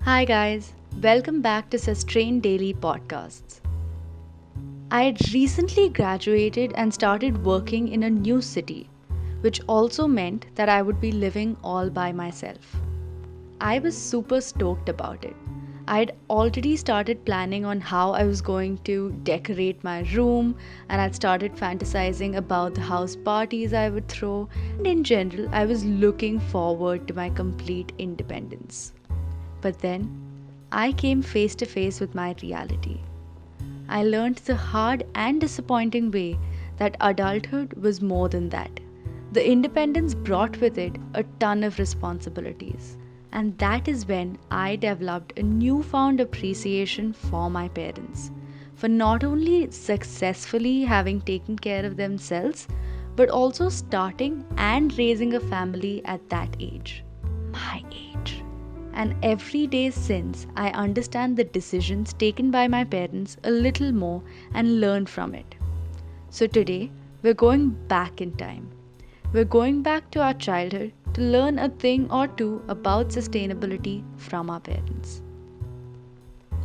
Hi, guys. Welcome back to Sustain Daily Podcasts. I had recently graduated and started working in a new city, which also meant that I would be living all by myself. I was super stoked about it. I had already started planning on how I was going to decorate my room, and I'd started fantasizing about the house parties I would throw, and in general, I was looking forward to my complete independence. But then I came face to face with my reality. I learned the hard and disappointing way that adulthood was more than that. The independence brought with it a ton of responsibilities. And that is when I developed a newfound appreciation for my parents, for not only successfully having taken care of themselves, but also starting and raising a family at that age. My age. And every day since, I understand the decisions taken by my parents a little more and learn from it. So today, we're going back in time. We're going back to our childhood to learn a thing or two about sustainability from our parents.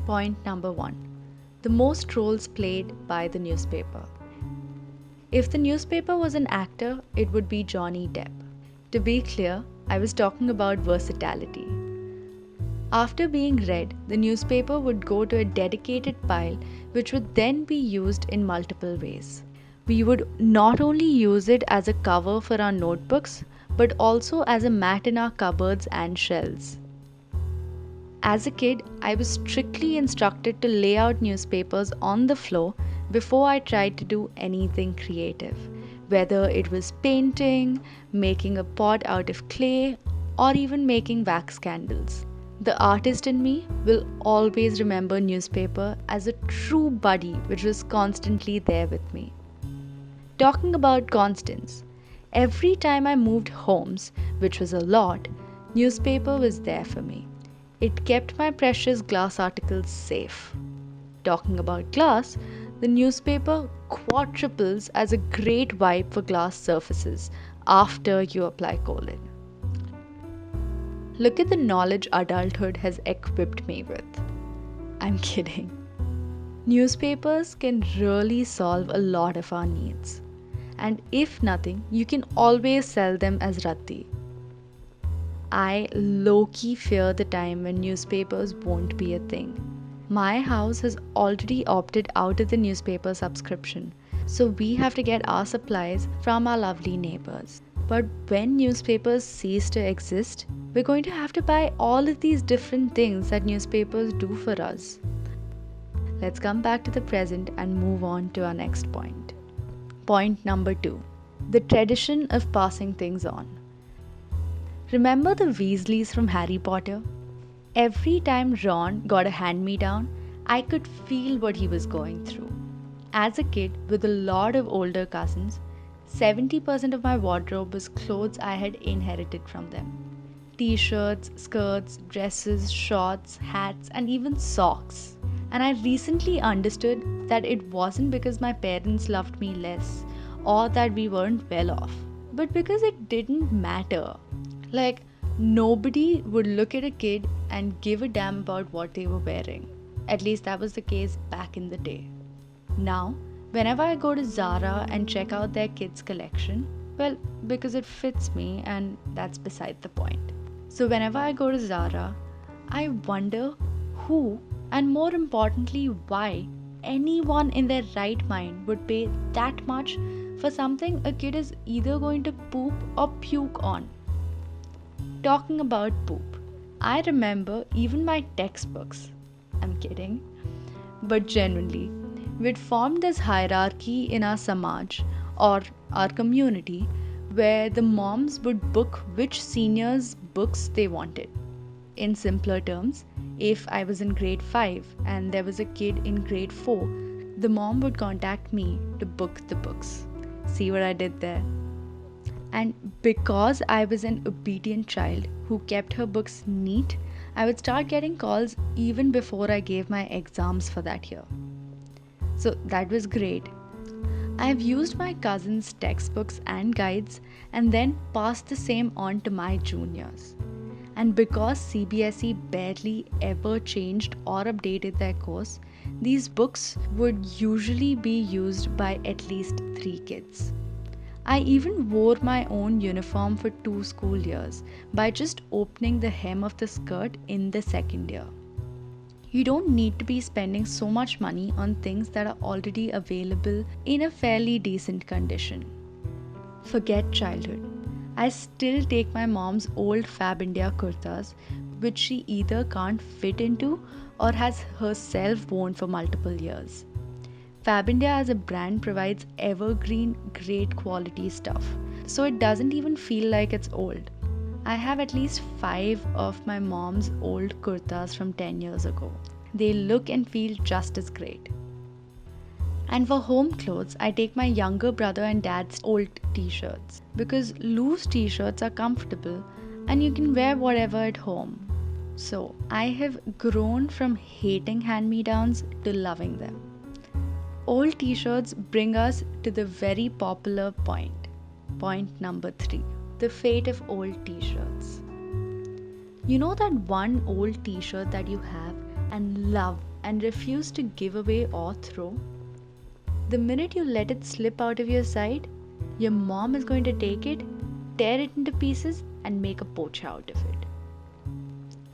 Point number one, the most roles played by the newspaper. If the newspaper was an actor, it would be Johnny Depp. To be clear, I was talking about versatility. After being read, the newspaper would go to a dedicated pile which would then be used in multiple ways. We would not only use it as a cover for our notebooks, but also as a mat in our cupboards and shelves. As a kid, I was strictly instructed to lay out newspapers on the floor before I tried to do anything creative, whether it was painting, making a pot out of clay, or even making wax candles. The artist in me will always remember newspaper as a true buddy which was constantly there with me. Talking about constants, every time I moved homes, which was a lot, newspaper was there for me. It kept my precious glass articles safe. Talking about glass, the newspaper quadruples as a great wipe for glass surfaces after you apply Colin. Look at the knowledge adulthood has equipped me with. I'm kidding. Newspapers can really solve a lot of our needs. And if nothing, you can always sell them as Ratti. I low-key fear the time when newspapers won't be a thing. My house has already opted out of the newspaper subscription, so we have to get our supplies from our lovely neighbors. But when newspapers cease to exist, we're going to have to buy all of these different things that newspapers do for us. Let's come back to the present and move on to our next point. Point number 2, the tradition of passing things on. Remember the Weasleys from Harry Potter? Every time Ron got a hand-me-down, I could feel what he was going through. As a kid with a lot of older cousins, 70% of my wardrobe was clothes I had inherited from them. T-shirts, skirts, dresses, shorts, hats, and even socks. And I recently understood that it wasn't because my parents loved me less or that we weren't well off, but because it didn't matter. Like, nobody would look at a kid and give a damn about what they were wearing. At least that was the case back in the day. Now, whenever I go to Zara and check out their kids' collection, well, because it fits me and that's beside the point. So, whenever I go to Zara, I wonder who, and more importantly, why anyone in their right mind would pay that much for something a kid is either going to poop or puke on. Talking about poop, I remember even my textbooks. I'm kidding. But genuinely, we'd formed this hierarchy in our samaj or our community where the moms would book which seniors' books they wanted. In simpler terms, if I was in grade 5 and there was a kid in grade 4, the mom would contact me to book the books. See what I did there? And because I was an obedient child who kept her books neat, I would start getting calls even before I gave my exams for that year. So that was great. I've used my cousins' textbooks and guides and then passed the same on to my juniors. And because CBSE barely ever changed or updated their course, these books would usually be used by at least 3 kids. I even wore my own uniform for 2 school years by just opening the hem of the skirt in the second year. You don't need to be spending so much money on things that are already available in a fairly decent condition. Forget childhood. I still take my mom's old Fab India kurtas, which she either can't fit into or has herself worn for multiple years. Fab India as a brand provides evergreen, great quality stuff, so it doesn't even feel like it's old. I have at least 5 of my mom's old kurtas from 10 years ago. They look and feel just as great. And for home clothes, I take my younger brother and dad's old t shirts because loose t shirts are comfortable and you can wear whatever at home. So I have grown from hating hand me downs to loving them. Old t shirts bring us to the very popular point. Point number 3, the fate of old t shirts. You know that one old t shirt that you have and love and refuse to give away or throw? The minute you let it slip out of your sight, your mom is going to take it, tear it into pieces, and make a pocha out of it.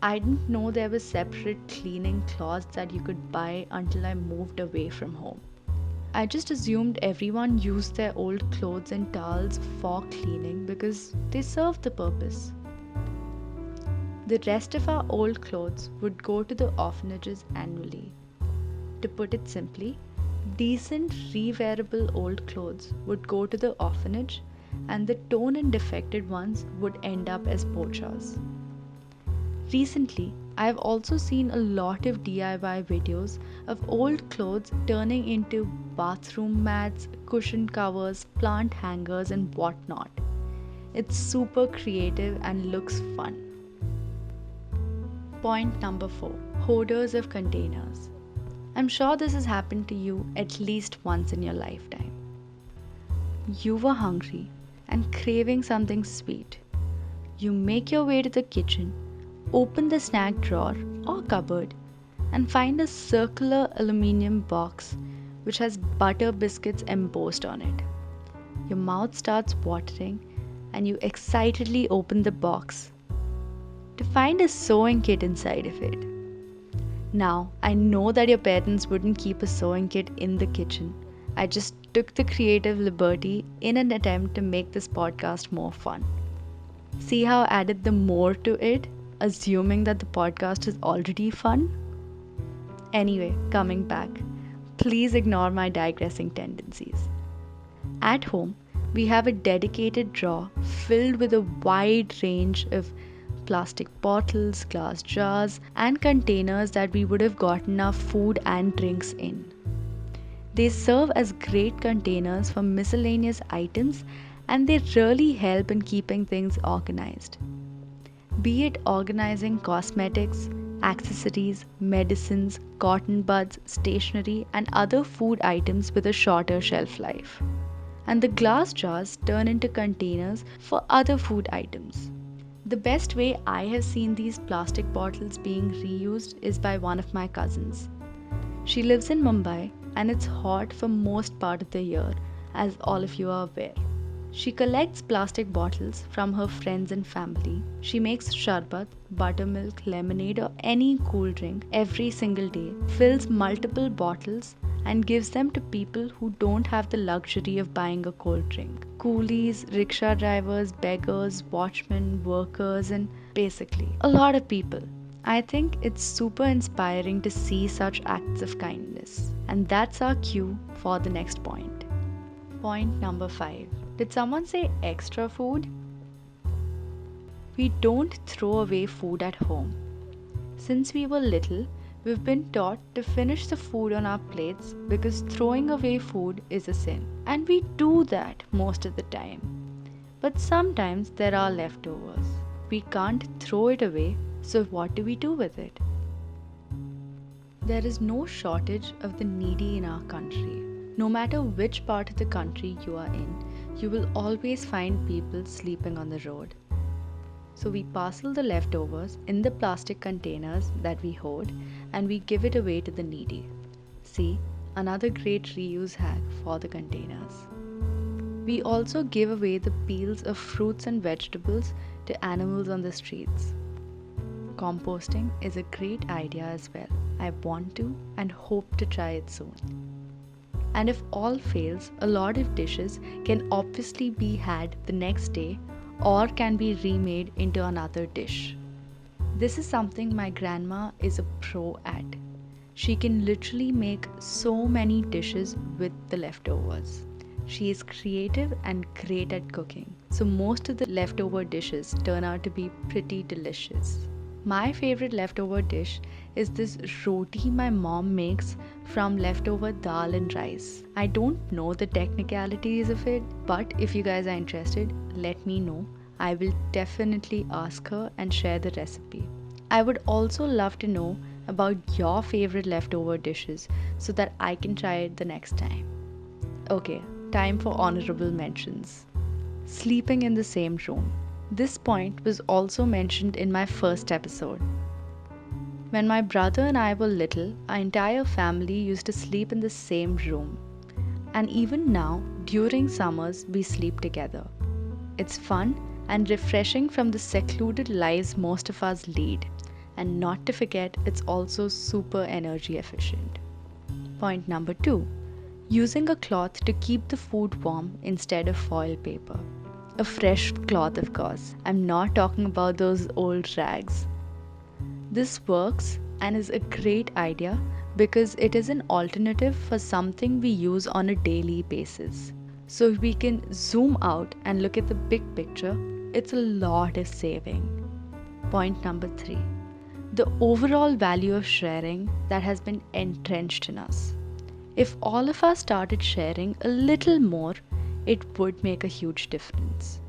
I didn't know there were separate cleaning cloths that you could buy until I moved away from home. I just assumed everyone used their old clothes and towels for cleaning because they served the purpose. The rest of our old clothes would go to the orphanages annually. To put it simply, decent re-wearable old clothes would go to the orphanage and the torn and defected ones would end up as pochas. Recently, I have also seen a lot of DIY videos of old clothes turning into bathroom mats, cushion covers, plant hangers and whatnot. It's super creative and looks fun. Point number 4, hoarders of containers. I'm sure this has happened to you at least once in your lifetime. You were hungry and craving something sweet. You make your way to the kitchen, open the snack drawer or cupboard, and find a circular aluminium box which has butter biscuits embossed on it. Your mouth starts watering and you excitedly open the box to find a sewing kit inside of it. Now, I know that your parents wouldn't keep a sewing kit in the kitchen. I just took the creative liberty in an attempt to make this podcast more fun. See how I added the more to it, assuming that the podcast is already fun? Anyway, coming back, please ignore my digressing tendencies. At home, we have a dedicated drawer filled with a wide range of plastic bottles, glass jars, and containers that we would have gotten our food and drinks in. They serve as great containers for miscellaneous items and they really help in keeping things organized. Be it organizing cosmetics, accessories, medicines, cotton buds, stationery, and other food items with a shorter shelf life. And the glass jars turn into containers for other food items. The best way I have seen these plastic bottles being reused is by one of my cousins. She lives in Mumbai and it's hot for most part of the year, as all of you are aware. She collects plastic bottles from her friends and family. She makes sharbat, buttermilk, lemonade or any cool drink every single day, fills multiple bottles and gives them to people who don't have the luxury of buying a cold drink. Coolies, rickshaw drivers, beggars, watchmen, workers, and basically a lot of people. I think it's super inspiring to see such acts of kindness. And that's our cue for the next point. Point number 5. Did someone say extra food? We don't throw away food at home. Since we were little, we've been taught to finish the food on our plates because throwing away food is a sin. And we do that most of the time. But sometimes there are leftovers. We can't throw it away, so what do we do with it? There is no shortage of the needy in our country. No matter which part of the country you are in, you will always find people sleeping on the road. So we parcel the leftovers in the plastic containers that we hoard and we give it away to the needy. See, another great reuse hack for the containers. We also give away the peels of fruits and vegetables to animals on the streets. Composting is a great idea as well. I want to and hope to try it soon. And if all fails, a lot of dishes can obviously be had the next day or can be remade into another dish. This is something my grandma is a pro at. She can literally make so many dishes with the leftovers. She is creative and great at cooking, so most of the leftover dishes turn out to be pretty delicious. My favorite leftover dish is this roti my mom makes from leftover dal and rice. I don't know the technicalities of it, but if you guys are interested, let me know. I will definitely ask her and share the recipe. I would also love to know about your favorite leftover dishes so that I can try it the next time. Okay, time for honorable mentions. Sleeping in the same room. This point was also mentioned in my first episode. When my brother and I were little, our entire family used to sleep in the same room. And even now, during summers, we sleep together. It's fun and refreshing from the secluded lives most of us lead. And not to forget, it's also super energy efficient. Point number 2. Using a cloth to keep the food warm instead of foil paper. A fresh cloth, of course. I'm not talking about those old rags. This works and is a great idea because it is an alternative for something we use on a daily basis. So if we can zoom out and look at the big picture, it's a lot of saving. Point number 3. The overall value of sharing that has been entrenched in us. If all of us started sharing a little more, it would make a huge difference.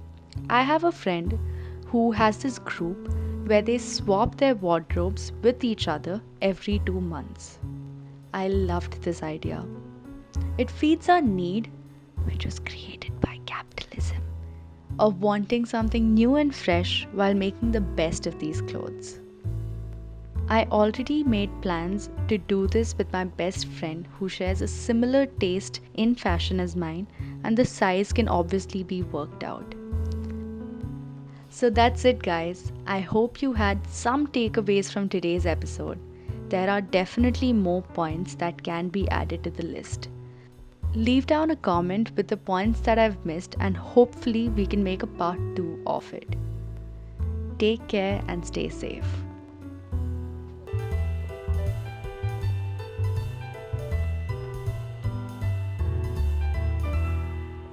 I have a friend who has this group where they swap their wardrobes with each other every 2 months. I loved this idea. It feeds our need, which was created by capitalism, of wanting something new and fresh while making the best of these clothes. I already made plans to do this with my best friend who shares a similar taste in fashion as mine, and the size can obviously be worked out. So that's it, guys. I hope you had some takeaways from today's episode. There are definitely more points that can be added to the list. Leave down a comment with the points that I've missed, and hopefully, we can make a part 2 of it. Take care and stay safe.